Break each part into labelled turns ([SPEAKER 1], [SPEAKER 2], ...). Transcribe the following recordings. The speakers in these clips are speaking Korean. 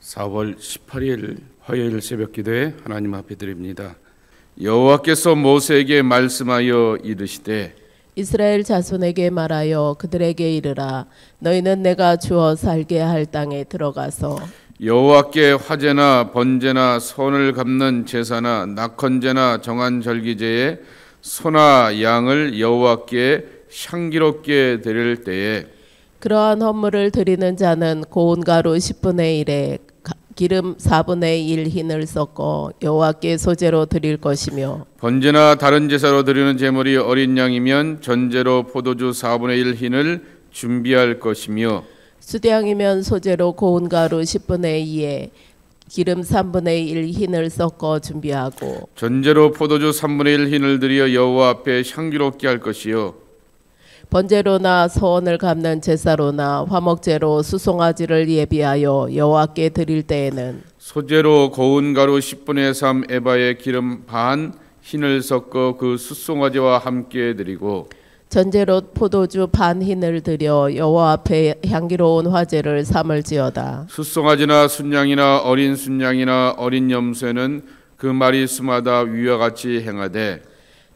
[SPEAKER 1] 4월 18일 화요일 새벽기도에 하나님 앞에 드립니다. 여호와께서 모세에게 말씀하여 이르시되
[SPEAKER 2] 이스라엘 자손에게 말하여 그들에게 이르라. 너희는 내가 주어 살게 할 땅에 들어가서
[SPEAKER 1] 여호와께 화제나 번제나 선을 갚는 제사나 낙헌제나 정한 절기제에 소나 양을 여호와께 향기롭게 드릴 때에
[SPEAKER 2] 그러한 헌물을 드리는 자는 고운 가루 10분의 1에 기름 4분의 1 흰을 섞어 여호와께 소제로 드릴 것이며,
[SPEAKER 1] 번제나 다른 제사로 드리는 제물이 어린 양이면 전제로 포도주 4분의 1 흰을 준비할 것이며,
[SPEAKER 2] 수량이면 소제로 고운 가루 10분의 2에 기름 3분의 1 흰을 섞어 준비하고,
[SPEAKER 1] 전제로 포도주 3분의 1 흰을 드려 여호와 앞에 향기롭게 할 것이요,
[SPEAKER 2] 번제로나 서원을 갚는 제사로나 화목제로 수송아지를 예비하여 여호와께 드릴 때에는
[SPEAKER 1] 소제로 고운 가루 10분의 3 에바에 기름 반 흰을 섞어 그 숫송아지와 함께 드리고,
[SPEAKER 2] 전제로 포도주 반 흰을 드려 여호와 앞에 향기로운 화제를 삼을지어다.
[SPEAKER 1] 숫송아지나 순양이나 어린 순양이나 어린 염소에는 그 마리수마다 위와 같이 행하되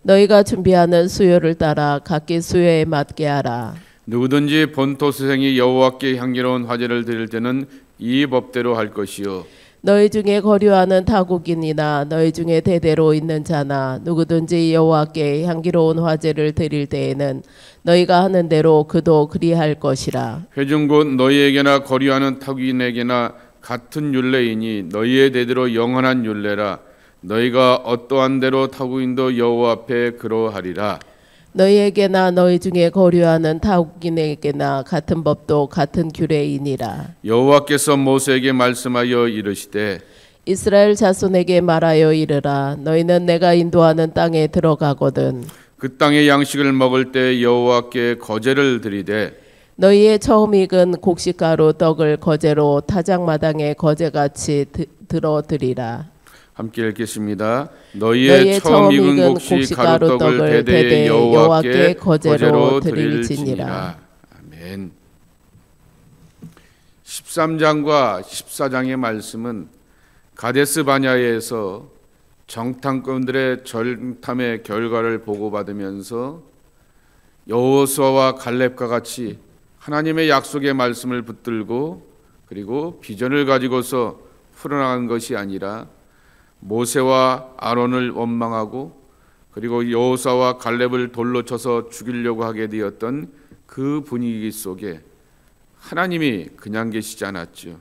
[SPEAKER 2] 너희가 준비하는 수요를 따라 각기 수요에 맞게 하라.
[SPEAKER 1] 누구든지 본토 수생이 여호와께 향기로운 화제를 드릴 때는 이 법대로 할 것이요,
[SPEAKER 2] 너희 중에 거류하는 타국인이나 너희 중에 대대로 있는 자나 누구든지 여호와께 향기로운 화제를 드릴 때에는 너희가 하는 대로 그도 그리할 것이라.
[SPEAKER 1] 회중 곧 너희에게나 거류하는 타국인에게나 같은 율례이니 너희의 대대로 영원한 율례라. 너희가 어떠한 대로 타국인도 여호와 앞에 그러하리라.
[SPEAKER 2] 너희에게나 너희 중에 거류하는 타국인에게나 같은 법도 같은 규례이니라.
[SPEAKER 1] 여호와께서 모세에게 말씀하여 이르시되
[SPEAKER 2] 이스라엘 자손에게 말하여 이르라. 너희는 내가 인도하는 땅에 들어가거든
[SPEAKER 1] 그 땅의 양식을 먹을 때 여호와께 거제를 드리되
[SPEAKER 2] 너희의 처음 익은 곡식가루 떡을 거제로 타작마당에 거제같이 들어 드리라.
[SPEAKER 1] 함께 읽겠습니다. 너희의 처음 익은 곡식 가루떡을 대대 여호와께 거제로 드릴지니라. 아멘. 13장과 14장의 말씀은 가데스 바냐에서 정탐꾼들의 정탐의 결과를 보고받으면서 여호수아와 갈렙과 같이 하나님의 약속의 말씀을 붙들고 그리고 비전을 가지고서 풀어나간 것이 아니라 모세와 아론을 원망하고 그리고 여호수아와 갈렙을 돌로 쳐서 죽이려고 하게 되었던 그 분위기 속에 하나님이 그냥 계시지 않았죠.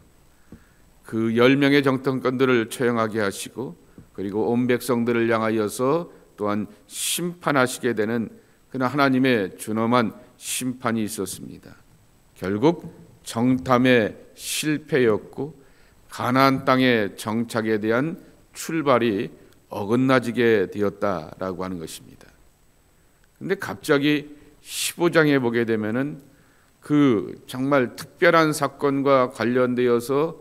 [SPEAKER 1] 그 10명의 정탐꾼들을 처형하게 하시고 그리고 온 백성들을 향하여서 또한 심판하시게 되는 그런 하나님의 준엄한 심판이 있었습니다. 결국 정탐의 실패였고 가나안 땅의 정착에 대한 출발이 어긋나지게 되었다라고 하는 것입니다. 그런데 갑자기 15장에 보게 되면은 그 정말 특별한 사건과 관련되어서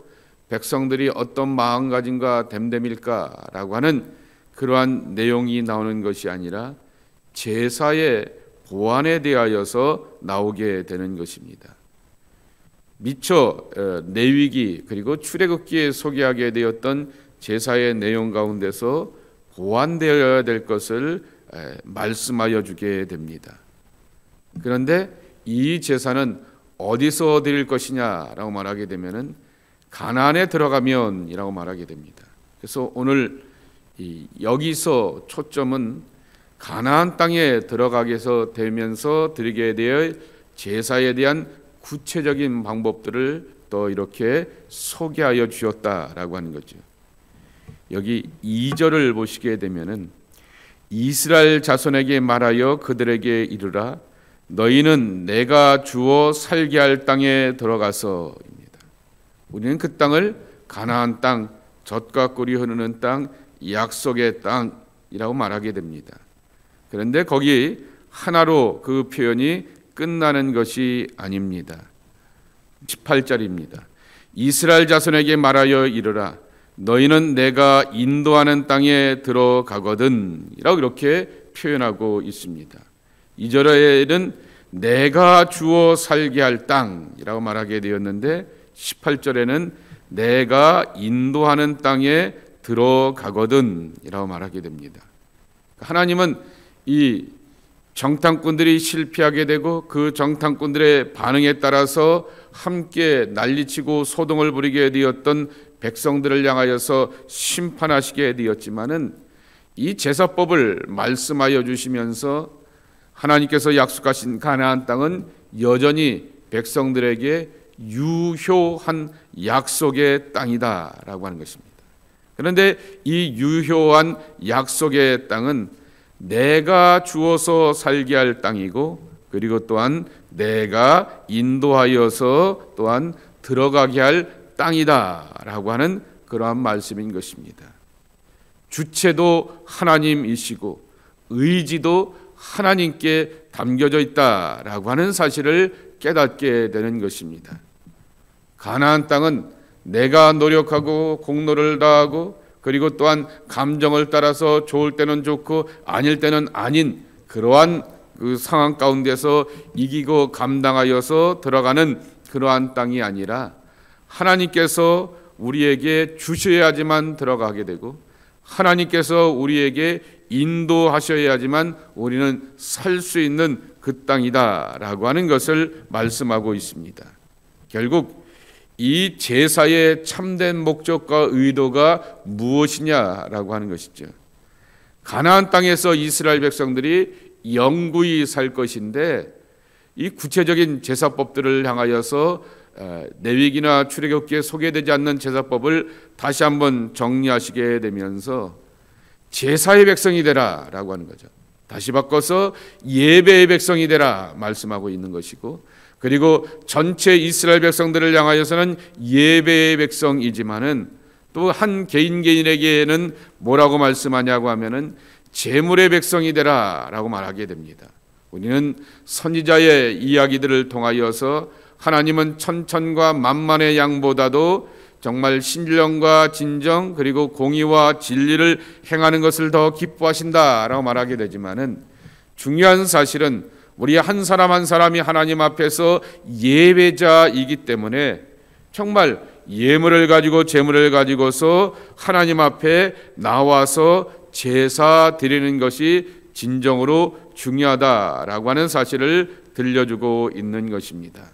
[SPEAKER 1] 백성들이 어떤 마음가짐과 됨됨일까라고 하는 그러한 내용이 나오는 것이 아니라 제사의 보완에 대하여서 나오게 되는 것입니다. 미처 레위기 그리고 출애굽기에 소개하게 되었던 제사의 내용 가운데서 보완되어야 될 것을 말씀하여 주게 됩니다. 그런데 이 제사는 어디서 드릴 것이냐라고 말하게 되면은 가나안에 들어가면이라고 말하게 됩니다. 그래서 오늘 여기서 초점은 가나안 땅에 들어가게 되면서 드리게 될 제사에 대한 구체적인 방법들을 또 이렇게 소개하여 주었다라고 하는 거죠. 여기 2절을 보시게 되면은 이스라엘 자손에게 말하여 그들에게 이르라. 너희는 내가 주어 살게 할 땅에 들어가서입니다. 우리는 그 땅을 가나안 땅, 젖과 꿀이 흐르는 땅, 약속의 땅이라고 말하게 됩니다. 그런데 거기 하나로 그 표현이 끝나는 것이 아닙니다. 18절입니다. 이스라엘 자손에게 말하여 이르라. 너희는 내가 인도하는 땅에 들어가거든 이라고 이렇게 표현하고 있습니다. 2절에는 내가 주어 살게 할 땅이라고 말하게 되었는데 18절에는 내가 인도하는 땅에 들어가거든 이라고 말하게 됩니다. 하나님은 이 정탐꾼들이 실패하게 되고 그 정탐꾼들의 반응에 따라서 함께 난리치고 소동을 부리게 되었던 백성들을 향하여서 심판하시게 되었지만은 이 제사법을 말씀하여 주시면서 하나님께서 약속하신 가나안 땅은 여전히 백성들에게 유효한 약속의 땅이다라고 하는 것입니다. 그런데 이 유효한 약속의 땅은 내가 주어서 살게 할 땅이고 그리고 또한 내가 인도하여서 또한 들어가게 할 땅이다라고 하는 그러한 말씀인 것입니다. 주체도 하나님이시고 의지도 하나님께 담겨져 있다라고 하는 사실을 깨닫게 되는 것입니다. 가나안 땅은 내가 노력하고 공로를 다하고 그리고 또한 감정을 따라서 좋을 때는 좋고 아닐 때는 아닌 그러한 그 상황 가운데서 이기고 감당하여서 들어가는 그러한 땅이 아니라 하나님께서 우리에게 주셔야지만 들어가게 되고 하나님께서 우리에게 인도하셔야지만 우리는 살 수 있는 그 땅이다라고 하는 것을 말씀하고 있습니다. 결국 이 제사의 참된 목적과 의도가 무엇이냐라고 하는 것이죠. 가나안 땅에서 이스라엘 백성들이 영구히 살 것인데 이 구체적인 제사법들을 향하여서 레위기나 출애굽기에 소개되지 않는 제사법을 다시 한번 정리하시게 되면서 제사의 백성이 되라라고 하는 거죠. 다시 바꿔서 예배의 백성이 되라 말씀하고 있는 것이고 그리고 전체 이스라엘 백성들을 향하여서는 예배의 백성이지만은 또 한 개인 개인에게는 뭐라고 말씀하냐고 하면은 제물의 백성이 되라라고 말하게 됩니다. 우리는 선지자의 이야기들을 통하여서 하나님은 천천과 만만의 양보다도 정말 신령과 진정 그리고 공의와 진리를 행하는 것을 더 기뻐하신다라고 말하게 되지만은 중요한 사실은 우리 한 사람 한 사람이 하나님 앞에서 예배자이기 때문에 정말 예물을 가지고 제물을 가지고서 하나님 앞에 나와서 제사 드리는 것이 진정으로 중요하다라고 하는 사실을 들려주고 있는 것입니다.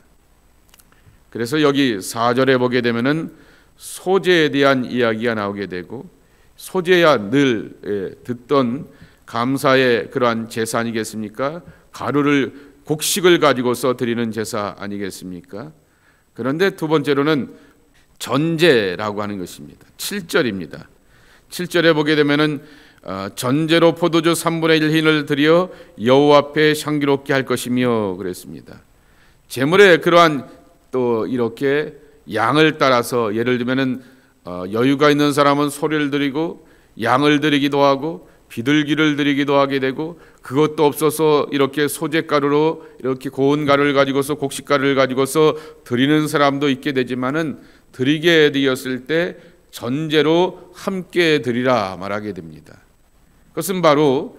[SPEAKER 1] 그래서 여기 4절에 보게 되면은 소제에 대한 이야기가 나오게 되고 소제야 늘 듣던 감사의 그러한 제사 아니겠습니까? 가루를 곡식을 가지고서 드리는 제사 아니겠습니까? 그런데 두 번째로는 전제라고 하는 것입니다. 7절입니다. 7절에 보게 되면은 전제로 포도주 3분의 1 흰을 드려 여호와 앞에 향기롭게 할 것이며 그랬습니다. 제물에 그러한 또 이렇게 양을 따라서 예를 들면은 여유가 있는 사람은 소를 드리고 양을 드리기도 하고 비둘기를 드리기도 하게 되고 그것도 없어서 이렇게 소재가루로 이렇게 고운 가루를 가지고서 곡식가루를 가지고서 드리는 사람도 있게 되지만은 드리게 되었을 때 전제로 함께 드리라 말하게 됩니다. 그것은 바로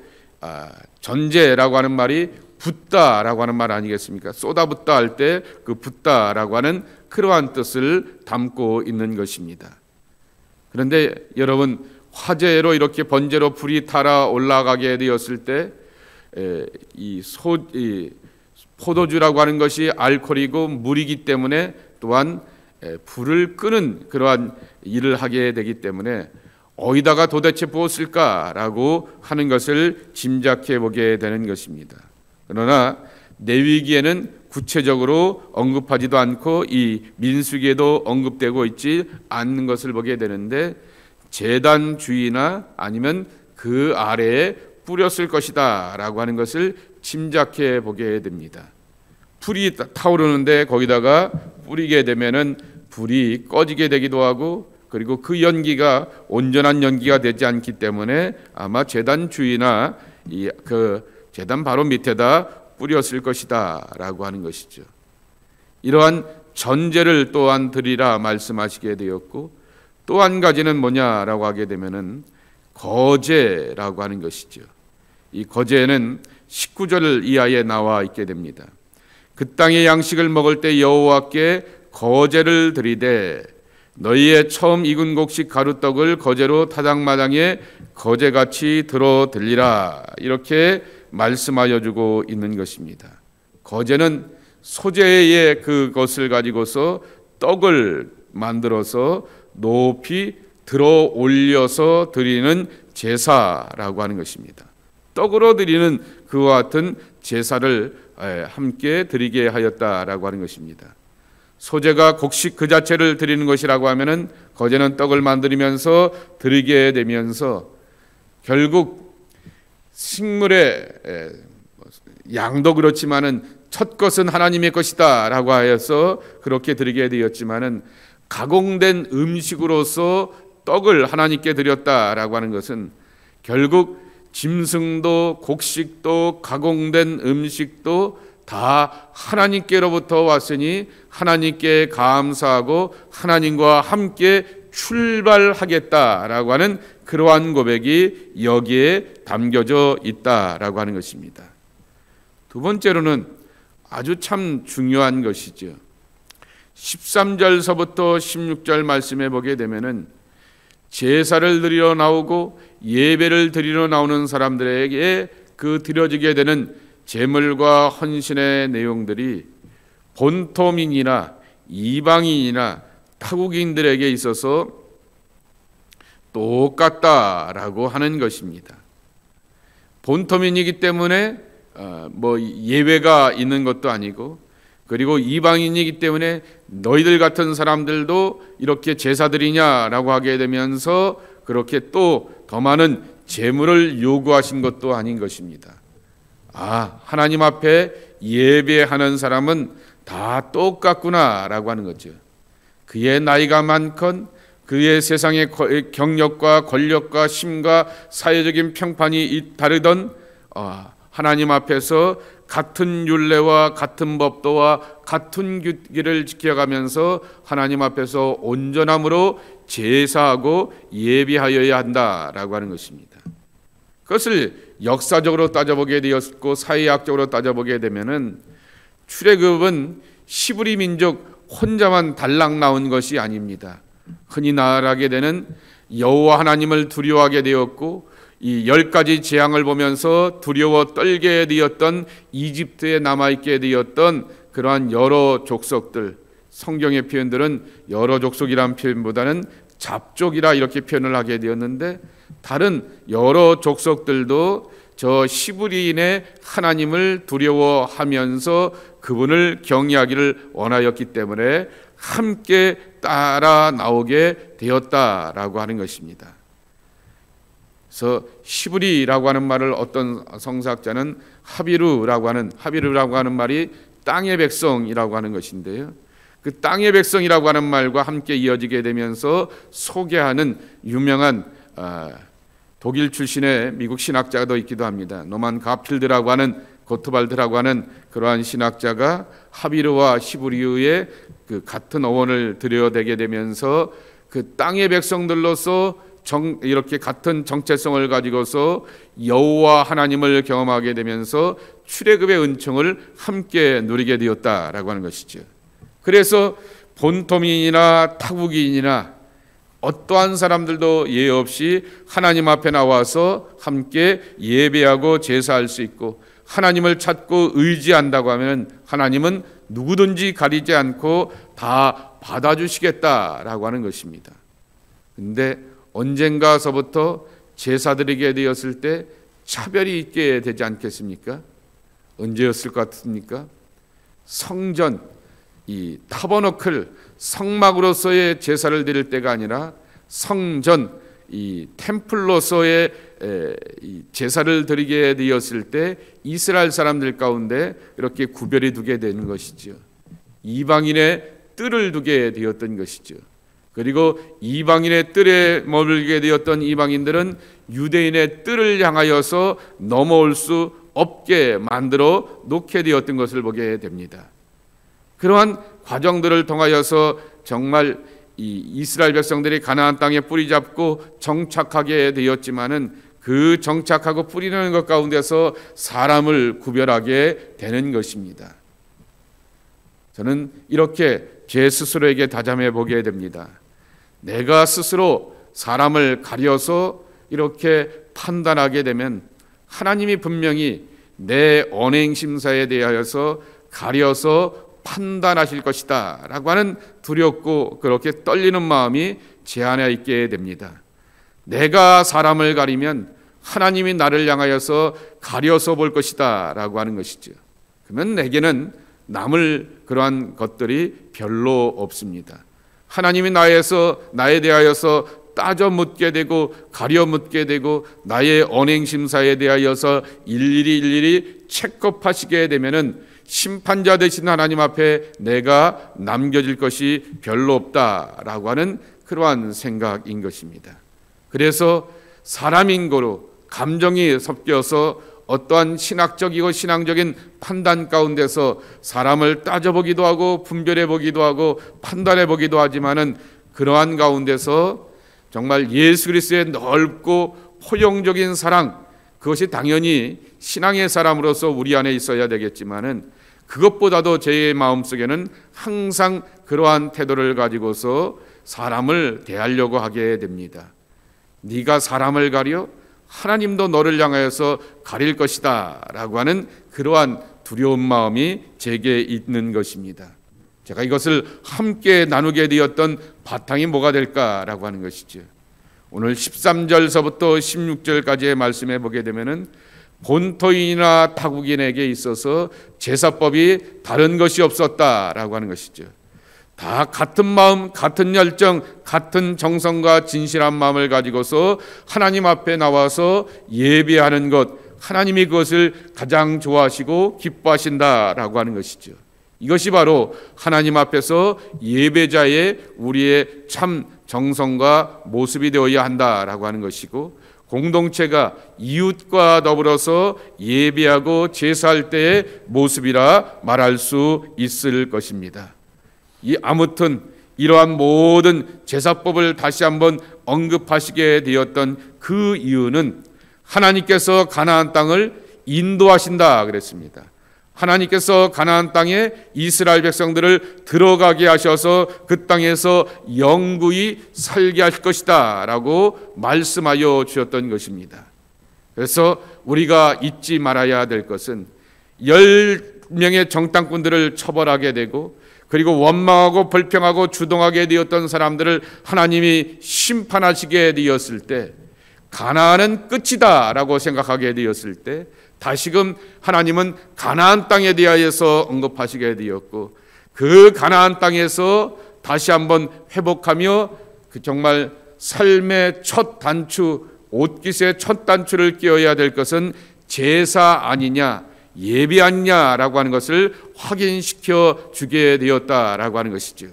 [SPEAKER 1] 전제라고 하는 말이 붓다라고 하는 말 아니겠습니까? 쏟아붓다 할 때 그 붓다라고 하는 그러한 뜻을 담고 있는 것입니다. 그런데 여러분 화재로 이렇게 번제로 불이 타라 올라가게 되었을 때 이 포도주라고 하는 것이 알코올이고 물이기 때문에 또한 불을 끄는 그러한 일을 하게 되기 때문에 어디다가 도대체 부었을까라고 하는 것을 짐작해 보게 되는 것입니다. 그러나 레위기에는 구체적으로 언급하지도 않고 이 민수기에도 언급되고 있지 않는 것을 보게 되는데 제단 주위나 아니면 그 아래에 뿌렸을 것이다 라고 하는 것을 짐작해 보게 됩니다. 불이 타오르는데 거기다가 뿌리게 되면은 불이 꺼지게 되기도 하고 그리고 그 연기가 온전한 연기가 되지 않기 때문에 아마 제단 주위나 그 제단 바로 밑에다 뿌렸을 것이다 라고 하는 것이죠. 이러한 전제를 또한 드리라 말씀하시게 되었고 또 한 가지는 뭐냐라고 하게 되면은 거제라고 하는 것이죠. 이 거제는 19절 이하에 나와 있게 됩니다. 그 땅의 양식을 먹을 때 여호와께 거제를 드리되 너희의 처음 익은 곡식 가루떡을 거제로 타작마당에 거제같이 들어 들리라. 이렇게 말씀하여 주고 있는 것입니다. 거제는 소재의 그것을 가지고서 떡을 만들어서 높이 들어 올려서 드리는 제사라고 하는 것입니다. 떡으로 드리는 그와 같은 제사를 함께 드리게 하였다라고 하는 것입니다. 소재가 곡식 그 자체를 드리는 것이라고 하면은 거제는 떡을 만들면서 드리게 되면서 결국 식물의 양도 그렇지만은 첫 것은 하나님의 것이다라고 하여서 그렇게 드리게 되었지만은 가공된 음식으로서 떡을 하나님께 드렸다라고 하는 것은 결국 짐승도 곡식도 가공된 음식도 다 하나님께로부터 왔으니 하나님께 감사하고 하나님과 함께 출발하겠다라고 하는 그러한 고백이 여기에 담겨져 있다라고 하는 것입니다. 두 번째로는 아주 참 중요한 것이죠. 13절서부터 16절 말씀에 보게 되면은 제사를 드리러 나오고 예배를 드리러 나오는 사람들에게 그 드려지게 되는 제물과 헌신의 내용들이 본토민이나 이방인이나 타국인들에게 있어서 똑같다라고 하는 것입니다. 본토민이기 때문에 예외가 있는 것도 아니고, 그리고 이방인이기 때문에 너희들 같은 사람들도 이렇게 제사 드리냐라고 하게 되면서 그렇게 또 더 많은 제물을 요구하신 것도 아닌 것입니다. 하나님 앞에 예배하는 사람은 다 똑같구나라고 하는 거죠. 그의 나이가 많건 그의 세상의 경력과 권력과 힘과 사회적인 평판이 다르던 하나님 앞에서 같은 율례와 같은 법도와 같은 규례를 지켜가면서 하나님 앞에서 온전함으로 제사하고 예배하여야 한다라고 하는 것입니다. 그것을 역사적으로 따져보게 되었고 사회학적으로 따져보게 되면은 출애굽은 히브리 민족 혼자만 달랑 나온 것이 아닙니다. 흔히 말하게 되는 여호와 하나님을 두려워하게 되었고 이 10가지 재앙을 보면서 두려워 떨게 되었던 이집트에 남아있게 되었던 그러한 여러 족속들, 성경의 표현들은 여러 족속이란 표현보다는 잡족이라 이렇게 표현을 하게 되었는데 다른 여러 족속들도 저 히브리인의 하나님을 두려워하면서 그분을 경외하기를 원하였기 때문에 함께 따라 나오게 되었다라고 하는 것입니다. 그래서 히브리라고 하는 말을 어떤 성사학자는 하비루라고 하는 말이 땅의 백성이라고 하는 것인데요. 그 땅의 백성이라고 하는 말과 함께 이어지게 되면서 소개하는 유명한 독일 출신의 미국 신학자도 있기도 합니다. 노만 가필드라고 하는 고트발드라고 하는 그러한 신학자가 하비루와 히브리어의 그 같은 어원을 들여대게 되면서 그 땅의 백성들로서 이렇게 같은 정체성을 가지고서 여호와 하나님을 경험하게 되면서 출애굽의 은총을 함께 누리게 되었다라고 하는 것이죠. 그래서 본토민이나 타국인이나 어떠한 사람들도 예외 없이 하나님 앞에 나와서 함께 예배하고 제사할 수 있고 하나님을 찾고 의지한다고 하면 하나님은 누구든지 가리지 않고 다 받아주시겠다라고 하는 것입니다. 그런데 언젠가서부터 제사 드리게 되었을 때 차별이 있게 되지 않겠습니까? 언제였을 것 같습니까? 성전, 이 타버너클, 성막으로서의 제사를 드릴 때가 아니라 성전, 이 템플로서의 제사를 드리게 되었을 때 이스라엘 사람들 가운데 이렇게 구별이 두게 되는 것이죠. 이방인의 뜰을 두게 되었던 것이죠. 그리고 이방인의 뜰에 머물게 되었던 이방인들은 유대인의 뜰을 향하여서 넘어올 수 없게 만들어 놓게 되었던 것을 보게 됩니다. 그러한 과정들을 통하여서 정말 이 이스라엘 백성들이 가나안 땅에 뿌리 잡고 정착하게 되었지만은 그 정착하고 뿌리는 것 가운데서 사람을 구별하게 되는 것입니다. 저는 이렇게 제 스스로에게 다짐해 보게 됩니다. 내가 스스로 사람을 가려서 이렇게 판단하게 되면 하나님이 분명히 내 언행 심사에 대하여서 가려서 판단하실 것이다 라고 하는 두렵고 그렇게 떨리는 마음이 제 안에 있게 됩니다. 내가 사람을 가리면 하나님이 나를 향하여서 가려서 볼 것이다 라고 하는 것이죠. 그러면 내게는 남을 그러한 것들이 별로 없습니다. 하나님이 나에 대하여서 따져 묻게 되고 가려 묻게 되고 나의 언행 심사에 대하여서 일일이 체크업하시게 되면은 심판자 되신 하나님 앞에 내가 남겨질 것이 별로 없다라고 하는 그러한 생각인 것입니다. 그래서 사람인 거로 감정이 섞여서 어떠한 신학적이고 신앙적인 판단 가운데서 사람을 따져보기도 하고 분별해보기도 하고 판단해보기도 하지만은 그러한 가운데서 정말 예수 그리스도의 넓고 포용적인 사랑, 그것이 당연히 신앙의 사람으로서 우리 안에 있어야 되겠지만은 그것보다도 제 마음속에는 항상 그러한 태도를 가지고서 사람을 대하려고 하게 됩니다. 네가 사람을 가려 하나님도 너를 향하여서 가릴 것이다 라고 하는 그러한 두려운 마음이 제게 있는 것입니다. 제가 이것을 함께 나누게 되었던 바탕이 뭐가 될까라고 하는 것이죠. 오늘 13절서부터 16절까지의 말씀에 보게 되면은 본토인이나 타국인에게 있어서 제사법이 다른 것이 없었다라고 하는 것이죠. 다 같은 마음, 같은 열정, 같은 정성과 진실한 마음을 가지고서 하나님 앞에 나와서 예배하는 것, 하나님이 그것을 가장 좋아하시고 기뻐하신다라고 하는 것이죠. 이것이 바로 하나님 앞에서 예배자의 우리의 참 정성과 모습이 되어야 한다라고 하는 것이고, 공동체가 이웃과 더불어서 예배하고 제사할 때의 모습이라 말할 수 있을 것입니다. 아무튼 이러한 모든 제사법을 다시 한번 언급하시게 되었던 그 이유는 하나님께서 가나안 땅을 인도하신다 그랬습니다. 하나님께서 가나안 땅에 이스라엘 백성들을 들어가게 하셔서 그 땅에서 영구히 살게 하실 것이다 라고 말씀하여 주셨던 것입니다. 그래서 우리가 잊지 말아야 될 것은 10명의 정탐꾼들을 처벌하게 되고, 그리고 원망하고 불평하고 주동하게 되었던 사람들을 하나님이 심판하시게 되었을 때, 가나안은 끝이다 라고 생각하게 되었을 때, 다시금 하나님은 가나안 땅에 대하여서 언급하시게 되었고, 그 가나안 땅에서 다시 한번 회복하며 그 정말 삶의 첫 단추, 옷깃의 첫 단추를 끼워야 될 것은 제사 아니냐, 예배 아니냐라고 하는 것을 확인시켜 주게 되었다라고 하는 것이죠.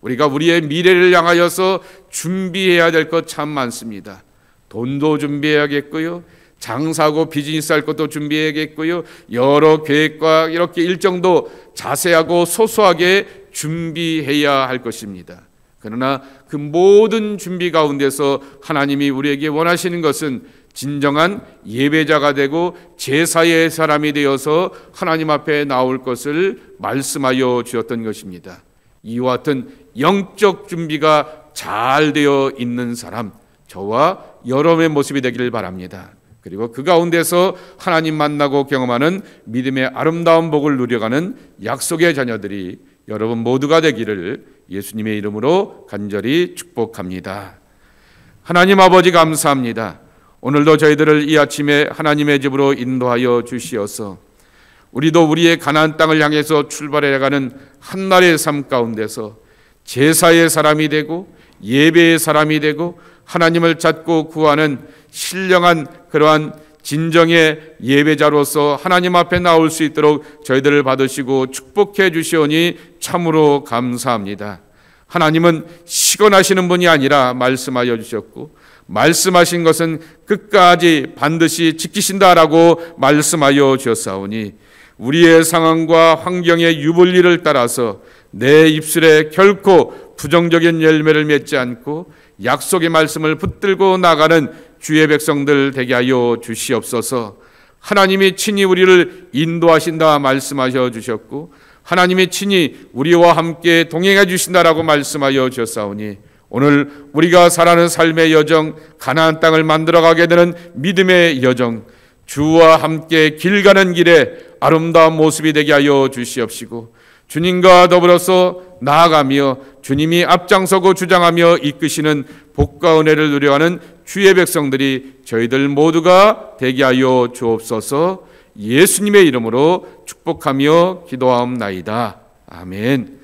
[SPEAKER 1] 우리가 우리의 미래를 향하여서 준비해야 될 것 참 많습니다. 돈도 준비해야겠고요, 장사하고 비즈니스 할 것도 준비해야겠고요, 여러 계획과 이렇게 일정도 자세하고 소소하게 준비해야 할 것입니다. 그러나 그 모든 준비 가운데서 하나님이 우리에게 원하시는 것은 진정한 예배자가 되고 제사의 사람이 되어서 하나님 앞에 나올 것을 말씀하여 주었던 것입니다. 이와 같은 영적 준비가 잘 되어 있는 사람, 저와 여러분의 모습이 되기를 바랍니다. 그리고 그 가운데서 하나님 만나고 경험하는 믿음의 아름다운 복을 누려가는 약속의 자녀들이 여러분 모두가 되기를 예수님의 이름으로 간절히 축복합니다. 하나님 아버지 감사합니다. 오늘도 저희들을 이 아침에 하나님의 집으로 인도하여 주시어서 우리도 우리의 가나안 땅을 향해서 출발해가는 한날의 삶 가운데서 제사의 사람이 되고 예배의 사람이 되고 하나님을 찾고 구하는 신령한 그러한 진정의 예배자로서 하나님 앞에 나올 수 있도록 저희들을 받으시고 축복해 주시오니 참으로 감사합니다. 하나님은 시건하시는 분이 아니라 말씀하여 주셨고, 말씀하신 것은 끝까지 반드시 지키신다라고 말씀하여 주셨사오니, 우리의 상황과 환경의 유불리를 따라서 내 입술에 결코 부정적인 열매를 맺지 않고 약속의 말씀을 붙들고 나가는 주의 백성들 되게 하여 주시옵소서. 하나님이 친히 우리를 인도하신다 말씀하셔 주셨고, 하나님이 친히 우리와 함께 동행해 주신다라고 말씀하여 주셨사오니, 오늘 우리가 살아가는 삶의 여정, 가나안 땅을 만들어가게 되는 믿음의 여정, 주와 함께 길 가는 길에 아름다운 모습이 되게 하여 주시옵시고, 주님과 더불어서 나아가며 주님이 앞장서고 주장하며 이끄시는 복과 은혜를 누려가는 주의 백성들이 저희들 모두가 되게 하여 주옵소서. 예수님의 이름으로 축복하며 기도하옵나이다. 아멘.